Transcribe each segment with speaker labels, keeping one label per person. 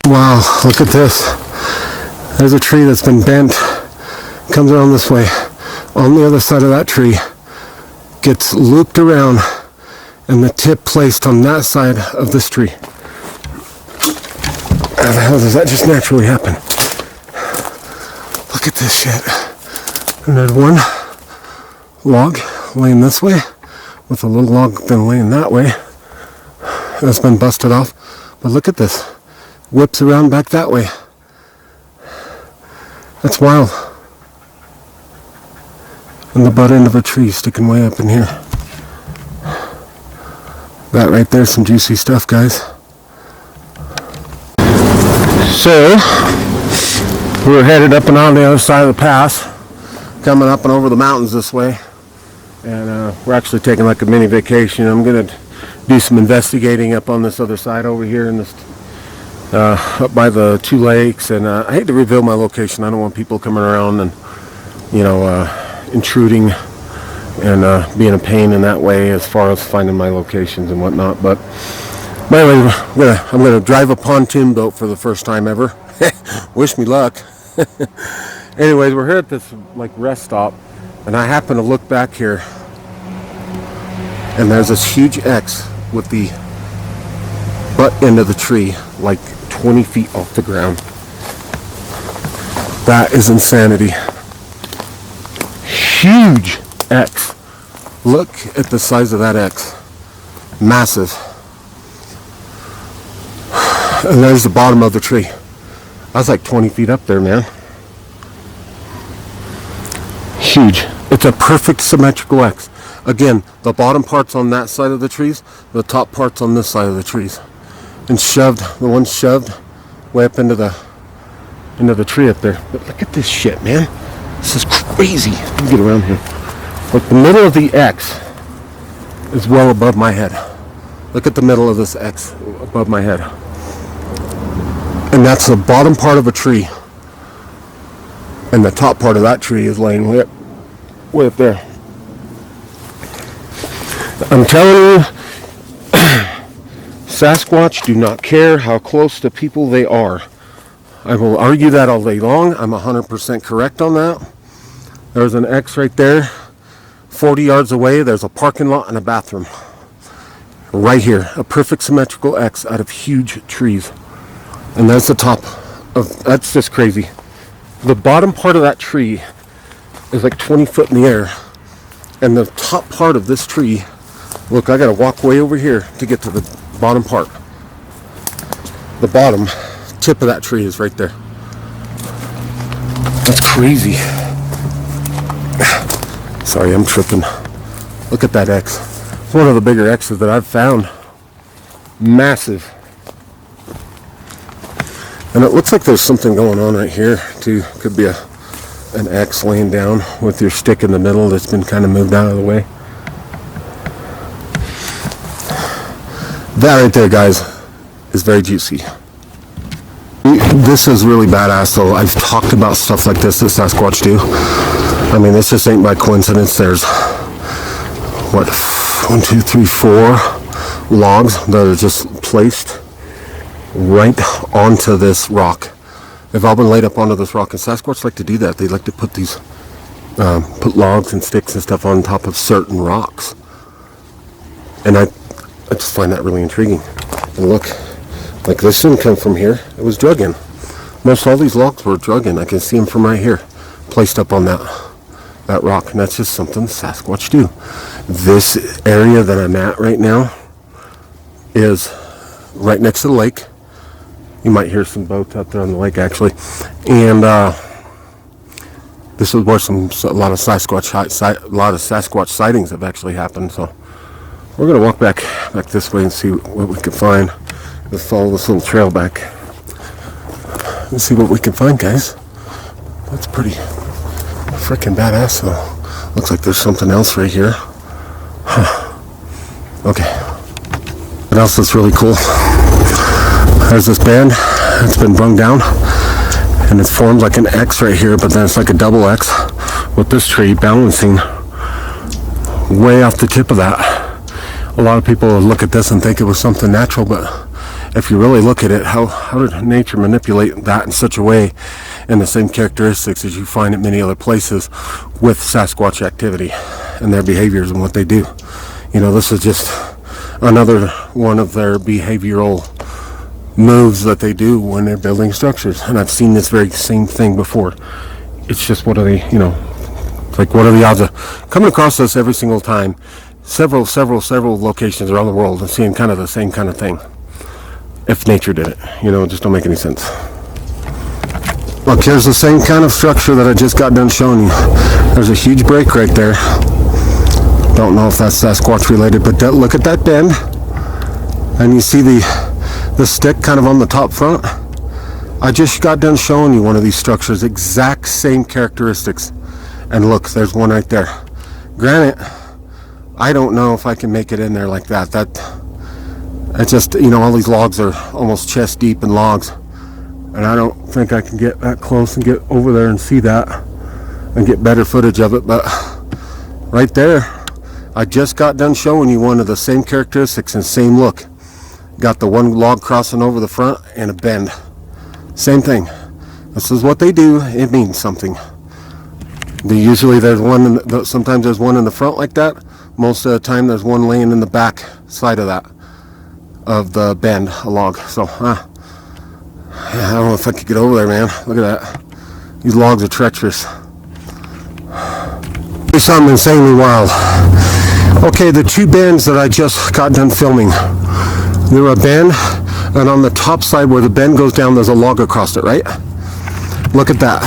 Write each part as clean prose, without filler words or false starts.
Speaker 1: Wow, look at this. There's a tree that's been bent, comes around this way. On the other side of that tree, gets looped around, and the tip placed on that side of this tree. How the hell does that just naturally happen? Look at this shit. And there's one log laying this way, with a little log then laying that way. That's been busted off. But look at this. Whips around back that way. That's wild. And the butt end of a tree sticking way up in here. That right there's some juicy stuff, guys. So, we're headed up and on the other side of the pass, coming up and over the mountains this way. And we're actually taking like a mini vacation. I'm going to do some investigating up on this other side over here in this up by the two lakes. And I hate to reveal my location. I don't want people coming around and intruding and being a pain in that way as far as finding my locations and whatnot. But anyway, I'm gonna drive a pontoon boat for the first time ever. Wish me luck. Anyways, we're here at this like rest stop, and I happen to look back here, and there's this huge X with the butt end of the tree like 20 feet off the ground. That is insanity. Huge X. Look at the size of that X. Massive. And there's the bottom of the tree. That's like 20 feet up there, man. Huge. It's a perfect symmetrical X. Again, the bottom part's on that side of the trees, the top part's on this side of the trees. And the one's shoved way up into the tree up there. But look at this shit, man. This is crazy. Let me get around here. Like the middle of the X is well above my head. Look at the middle of this X above my head. And that's the bottom part of a tree. And the top part of that tree is laying way up there. I'm telling you, Sasquatch do not care how close to people they are. I will argue that all day long. I'm 100% correct on that. There's an X right there. 40 yards away, there's a parking lot and a bathroom. Right here, a perfect symmetrical X out of huge trees. And that's the top of, that's just crazy. The bottom part of that tree is like 20 foot in the air. And the top part of this tree, look, I gotta walk way over here to get to the bottom part. The bottom tip of that tree is right there. That's crazy. Sorry, I'm tripping. Look at that X. It's one of the bigger X's that I've found. Massive. And it looks like there's something going on right here too. Could be an X laying down with your stick in the middle that's been kind of moved out of the way. That right there, guys, is very juicy. This is really badass though. I've talked about stuff like this that Sasquatch do. I mean, this just ain't by coincidence. There's, what, 1, 2, 3, 4 logs that are just placed right onto this rock. They've all been laid up onto this rock, and Sasquatch like to do that. They like to put these, put logs and sticks and stuff on top of certain rocks. And I just find that really intriguing. And look, like this didn't come from here. It was drug in. Most all these logs were drug in. I can see them from right here, placed up on that rock. And that's just something Sasquatch do. This area that I'm at right now is right next to the lake. You might hear some boats out there on the lake, actually. And this is where a lot of Sasquatch sightings have actually happened. So we're gonna walk back this way and see what we can find. Let's follow this little trail back and see what we can find, guys. That's pretty freaking badass though. Looks like there's something else right here. Huh. Okay. What else is really cool? There's this band that's been brung down, and it forms like an X right here, but then it's like a double X with this tree balancing way off the tip of that. A lot of people look at this and think it was something natural, but if you really look at it, how did nature manipulate that in such a way, and the same characteristics as you find in many other places with Sasquatch activity and their behaviors and what they do. You know, this is just another one of their behavioral moves that they do when they're building structures. And I've seen this very same thing before. It's just, what are they, you know, like, what are the odds of coming across this every single time, several locations around the world, and seeing kind of the same kind of thing? If nature did it, you know, it just don't make any sense. Look, here's the same kind of structure that I just got done showing you. There's a huge break right there. Don't know if that's Sasquatch related, but look at that bend, and you see the stick kind of on the top front. I just got done showing you one of these structures, exact same characteristics. And look, there's one right there. Granted, I don't know if I can make it in there like that. It's just, you know, all these logs are almost chest deep in logs. And I don't think I can get that close and get over there and see that and get better footage of it. But right there, I just got done showing you one of the same characteristics and same look. Got the one log crossing over the front and a bend. Same thing. This is what they do. It means something. Usually there's one, sometimes there's one in the front like that. Most of the time there's one laying in the back side of that, of the bend, a log. So, yeah, I don't know if I could get over there, man. Look at that. These logs are treacherous. There's something insanely wild. Okay, the two bends that I just got done filming. They're a bend, and on the top side where the bend goes down, there's a log across it, right? Look at that.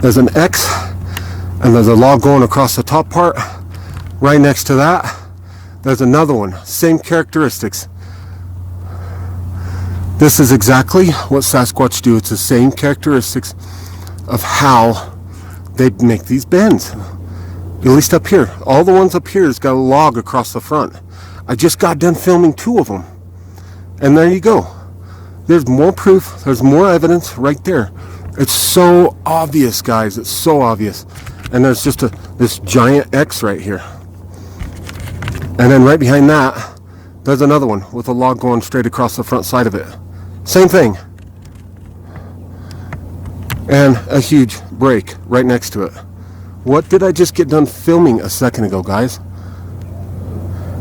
Speaker 1: There's an X, and there's a log going across the top part. Right next to that, there's another one. Same characteristics. This is exactly what Sasquatch do. It's the same characteristics of how they make these bends. At least up here. All the ones up here has got a log across the front. I just got done filming two of them. And there you go. There's more proof. There's more evidence right there. It's so obvious, guys. It's so obvious. And there's just this giant X right here. And then right behind that, there's another one with a log going straight across the front side of it. Same thing. And a huge break right next to it. What did I just get done filming a second ago, guys?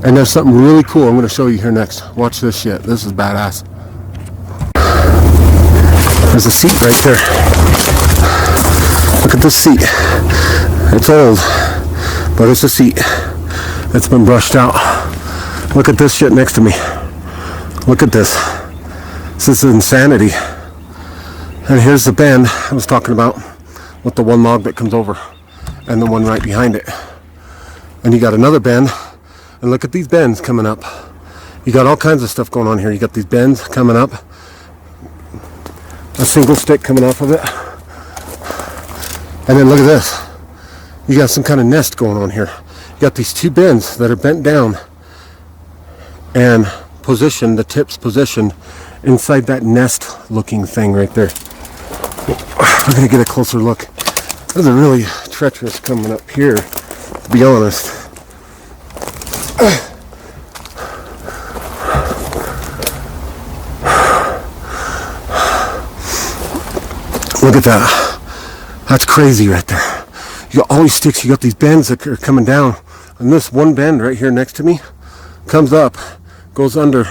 Speaker 1: And there's something really cool I'm going to show you here next. Watch this shit. This is badass. There's a seat right there. Look at this seat. It's old, but it's a seat. It's been brushed out. Look at this shit next to me. Look at this. This is insanity. And here's the bend I was talking about with the one log that comes over and the one right behind it. And you got another bend. And look at these bends coming up. You got all kinds of stuff going on here. You got these bends coming up. A single stick coming off of it. And then look at this. You got some kind of nest going on here. You got these two bends that are bent down and positioned, the tips positioned inside that nest looking thing right there. We're going to get a closer look. This is really treacherous coming up here, to be honest. Look at that. That's crazy right there. You got all these sticks, you got these bends that are coming down. And this one bend right here next to me comes up, goes under,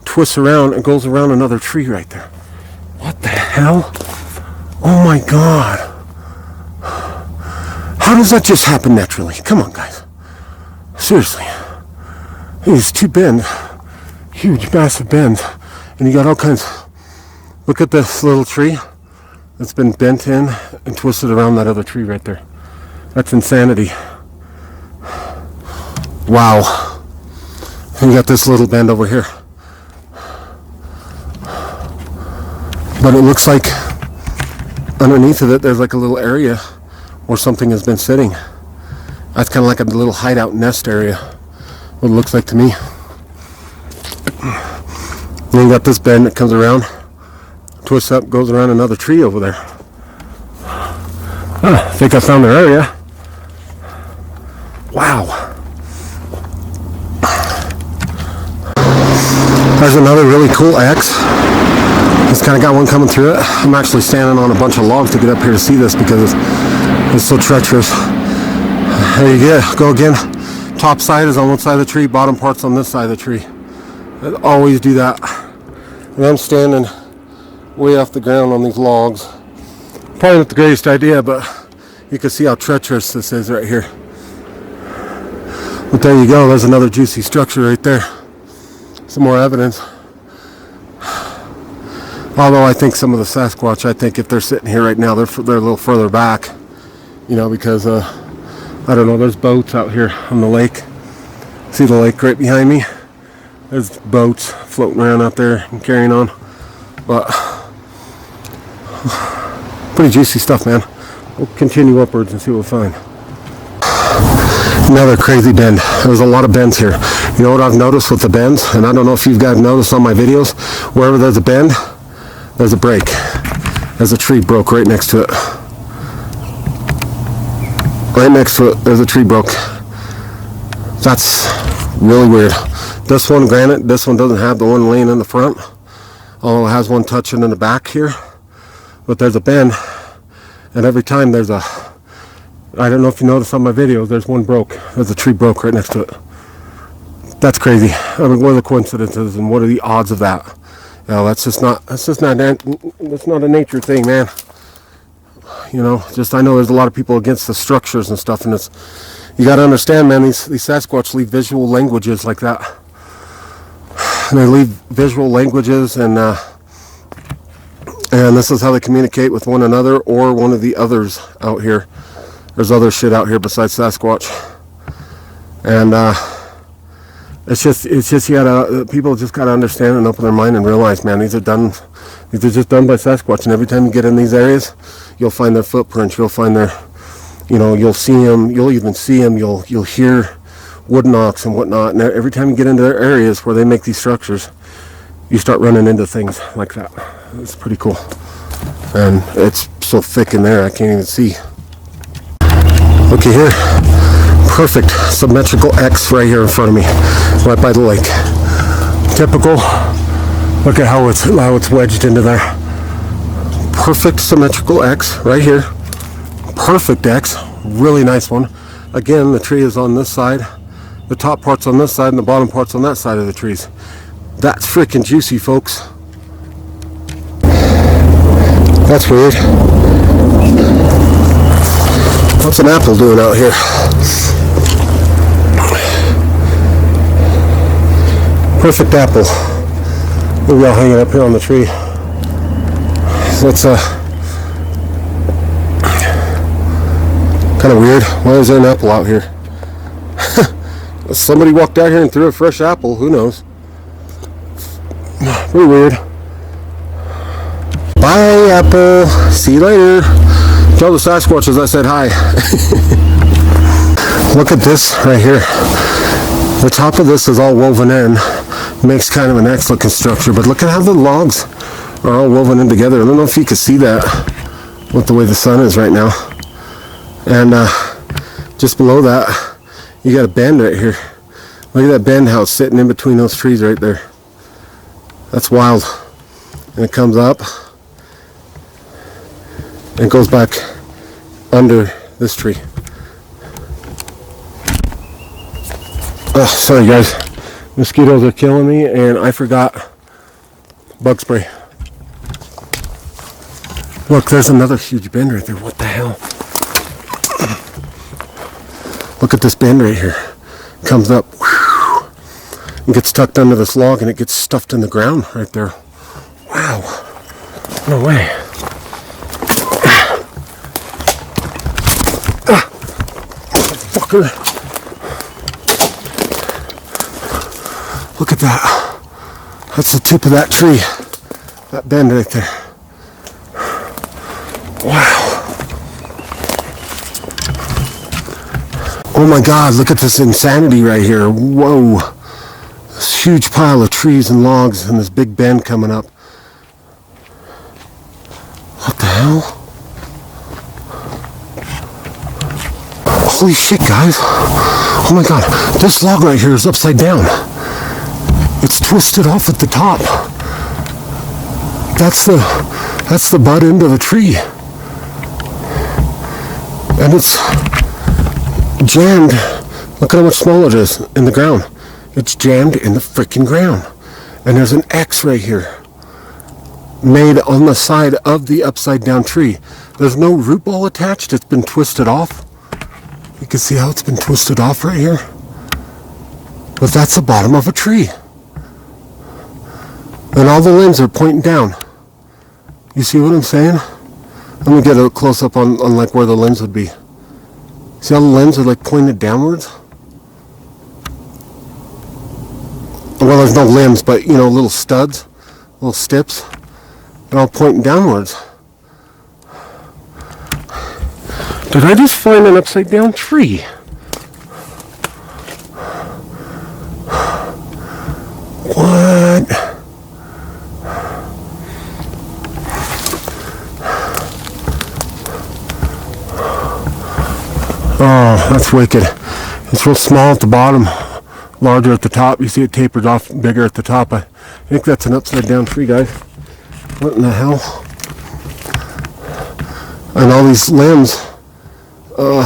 Speaker 1: twists around, and goes around another tree right there. What the hell? Oh my God. How does that just happen naturally? Come on, guys. Seriously. These two bends, huge, massive bends, and you got all kinds. Look at this little tree that's been bent in and twisted around that other tree right there. That's insanity. Wow. And you got this little bend over here. But it looks like underneath of it there's like a little area where something has been sitting. That's kind of like a little hideout nest area, what it looks like to me. Then you got this bend that comes around, twists up, goes around another tree over there. I think I found their area. Wow. There's another really cool X. It's kind of got one coming through it. I'm actually standing on a bunch of logs to get up here to see this because it's so treacherous. There you go again. Top side is on one side of the tree, bottom part's on this side of the tree. I always do that. And I'm standing way off the ground on these logs. Probably not the greatest idea, but you can see how treacherous this is right here. But there you go, there's another juicy structure right there. Some more evidence. Although I think some of the Sasquatch, I think if they're sitting here right now, they're a little further back. You know, because, I don't know, there's boats out here on the lake. See the lake right behind me? There's boats floating around out there and carrying on. But, pretty juicy stuff, man. We'll continue upwards and see what we find. Another crazy bend. There's a lot of bends here. You know what I've noticed with the bends? And I don't know if you guys noticed on my videos. Wherever there's a bend, there's a break. There's a tree broke right next to it. Right next to it, there's a tree broke. That's really weird. This one, granted, this one doesn't have the one laying in the front. Although it has one touching in the back here. But there's a bend. And every time there's a... I don't know if you noticed on my videos, there's one broke. There's a tree broke right next to it. That's crazy. I mean, what are the coincidences and what are the odds of that? You know, that's not a nature thing, man. You know, just I know there's a lot of people against the structures and stuff, and it's, you got to understand, man, these Sasquatch leave visual languages like that. And they leave visual languages, and this is how they communicate with one another or one of the others out here. There's other shit out here besides Sasquatch, and it's just you gotta, people just gotta understand and open their mind and realize, man, these are just done by Sasquatch. And every time you get in these areas, you'll find their footprints. You'll find their, you know, you'll see them. You'll even see them. You'll hear wood knocks and whatnot. And every time you get into their areas where they make these structures, you start running into things like that. It's pretty cool, and it's so thick in there I can't even see. Looky here, perfect symmetrical X right here in front of me, right by the lake. Typical. Look at how it's wedged into there. Perfect symmetrical X right here. Perfect X, really nice one. Again, the tree is on this side. The top part's on this side and the bottom part's on that side of the trees. That's freaking juicy, folks. That's weird. What's an apple doing out here? Perfect apple. Maybe I'll hang it up here on the tree. That's kind of weird. Why is there an apple out here? Somebody walked out here and threw a fresh apple. Who knows? Pretty weird. Bye, apple. See you later. Tell the Sasquatches I said hi. Look at this right here. The top of this is all woven in. Makes kind of an X looking structure, but look at how the logs are all woven in together. I don't know if you can see that with the way the sun is right now. And just below that, you got a bend right here. Look at that bend, how it's sitting in between those trees right there. That's wild. And it comes up and goes back under this tree. Oh, sorry guys, mosquitoes are killing me and I forgot bug spray. Look, there's another huge bend right there. What the hell? Look at this bend right here. Comes up and gets tucked under this log and it gets stuffed in the ground right there. Wow. No way. Fucker. Look at that. That's the tip of that tree. That bend right there. Wow. Oh my God, look at this insanity right here. Whoa. This huge pile of trees and logs and this big bend coming up. What the hell? Holy shit, guys. Oh my God. This log right here is upside down. It's twisted off at the top. That's the butt end of the tree. And it's jammed. Look at how much smaller it is in the ground. It's jammed in the freaking ground. And there's an X right here, made on the side of the upside down tree. There's no root ball attached. It's been twisted off. You can see how it's been twisted off right here. But that's the bottom of a tree. And all the limbs are pointing down. You see what I'm saying? Let me get a close up on like where the limbs would be. See how the limbs are like pointed downwards? Well, there's no limbs, but you know, little studs, little stips. They're all pointing downwards. Did I just find an upside down tree? What? Oh, that's wicked. It's real small at the bottom, larger at the top. You see it tapers off bigger at the top. I think that's an upside down tree, guys. What in the hell? And all these limbs. Oh,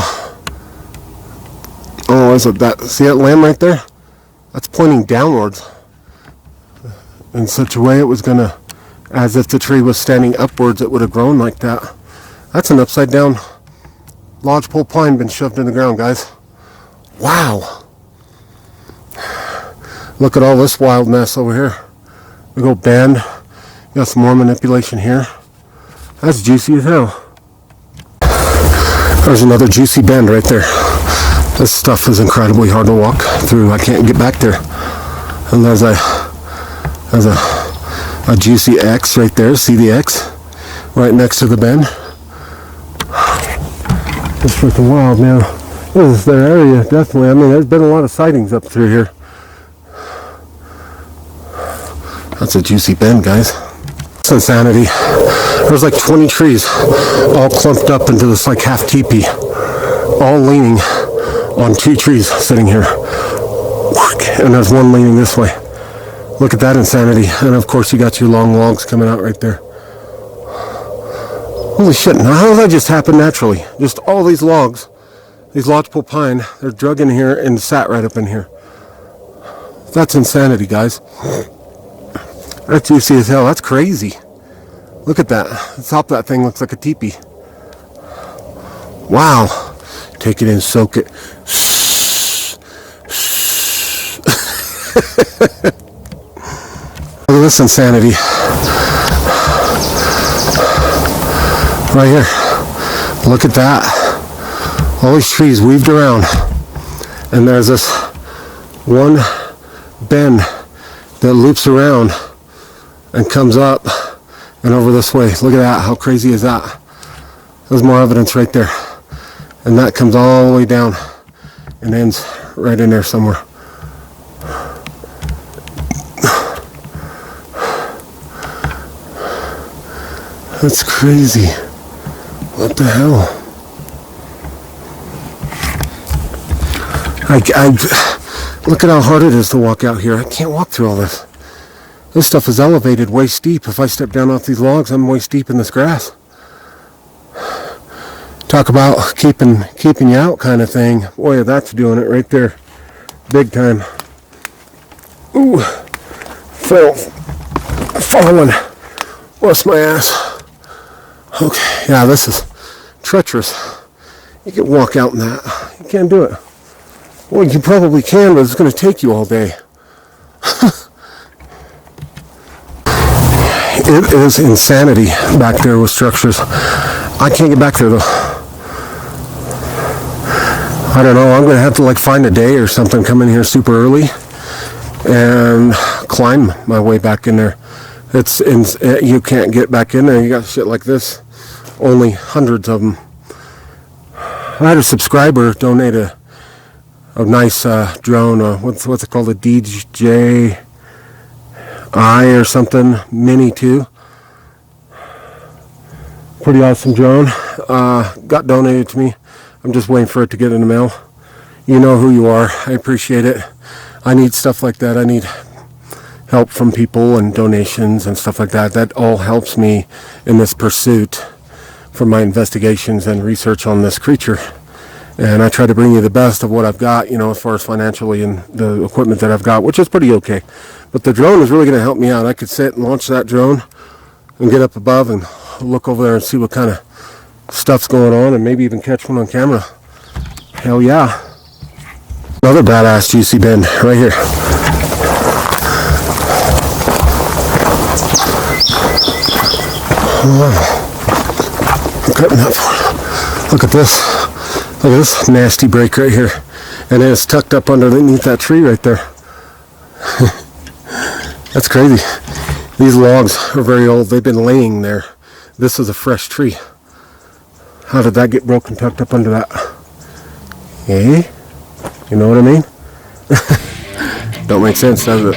Speaker 1: is it that? See that limb right there? That's pointing downwards in such a way it was gonna, as if the tree was standing upwards, it would have grown like that. That's an upside down lodgepole pine been shoved in the ground, guys. Wow. Look at all this wildness over here. We go bend. You got some more manipulation here. That's juicy as hell. There's another juicy bend right there. This stuff is incredibly hard to walk through. I can't get back there. And there's a juicy X right there. See the X right next to the bend? It's freaking wild now. This is their area, definitely. I mean, there's been a lot of sightings up through here. That's a juicy bend, guys. It's insanity. There's like 20 trees all clumped up into this like half teepee, all leaning on 2 trees sitting here. And there's one leaning this way. Look at that insanity. And of course you got your long logs coming out right there. Holy shit, now how did that just happen naturally? Just all these logs, these lodgepole pine, they're drug in here and sat right up in here. That's insanity, guys. That's juicy as hell. That's crazy. Look at that. The top of that thing looks like a teepee. Wow. Take it in, soak it. Look at this insanity. Right here. Look at that. All these trees weaved around. And there's this one bend that loops around and comes up and over this way. Look at that. How crazy is that? There's more evidence right there. And that comes all the way down and ends right in there somewhere. That's crazy. What the hell? Look at how hard it is to walk out here. I can't walk through all this. This stuff is elevated waist deep. If I step down off these logs, I'm waist deep in this grass. Talk about keeping you out kind of thing. Boy, that's doing it right there. Big time. Ooh. Falling. Bust my ass. Okay, yeah, this is treacherous. You can walk out in that. You can't do it. Well, you probably can, but it's going to take you all day. It is insanity back there with structures. I can't get back there though. I don't know. I'm going to have to like find a day or something, come in here super early and climb my way back in there. You can't get back in there. You got shit like this. Only hundreds of them. I had a subscriber donate a nice drone. What's it called? A DJI or something. Mini 2. Pretty awesome drone. Got donated to me. I'm just waiting for it to get in the mail. You know who you are. I appreciate it. I need stuff like that. I need help from people and donations and stuff like that. That all helps me in this pursuit for my investigations and research on this creature. And I try to bring you the best of what I've got, you know, as far as financially and the equipment that I've got, which is pretty okay. But the drone is really going to help me out. I could sit and launch that drone and get up above and look over there and see what kind of stuff's going on, and maybe even catch one on camera. Hell yeah. Another badass juicy bend right here. Oh, I'm cutting that for. Look at this. Look at this nasty break right here. And then it's tucked up underneath that tree right there. That's crazy. These logs are very old. They've been laying there. This is a fresh tree. How did that get broken, tucked up under that? Eh? You know what I mean? Don't make sense, does it?